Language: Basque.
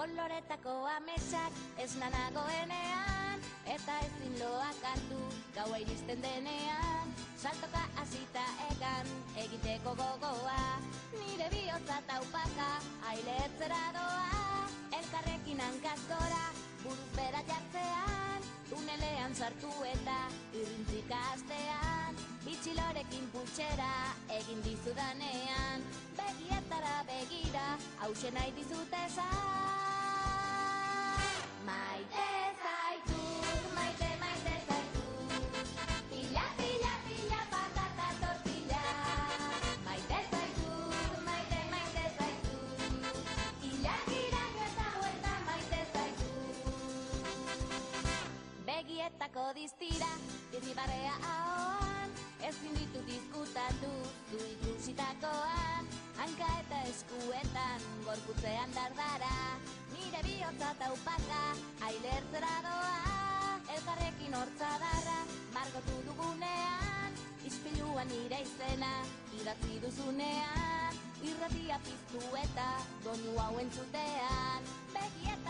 Koloretako ametsak esna nagoenean, eta ezin loak hartu gaua iristen denean. Saltoka hasita egan egiteko gogoa, nire bihotza taupaka ailetzera doa. Elkarrekin hankaz gora buruz bera jartzean, tunelean sartu eta irrintzik hastean. Bitxilorekin pultsera egin dizudanean, begietara begira hause nahi dizut esan. Maite zaitut, maite, maite zaitut, pila, pila, pila, patata tortilla. Maite zaitut, maite, maite zaitut, iragira eta huelta maite zaitut. Begietako distira, irribarrea ahoan, ezin ditut diskutatu zu ikusitakoan. Hanka eta eskuetan, gorputzean dardara, nire bihotza taupaka ailertzera doa. Elkarrekin hortzadarra margotu dugunean, ispiluan nire izena idatzi duzunean. Irratia piztu eta donu hau entzutean, begiet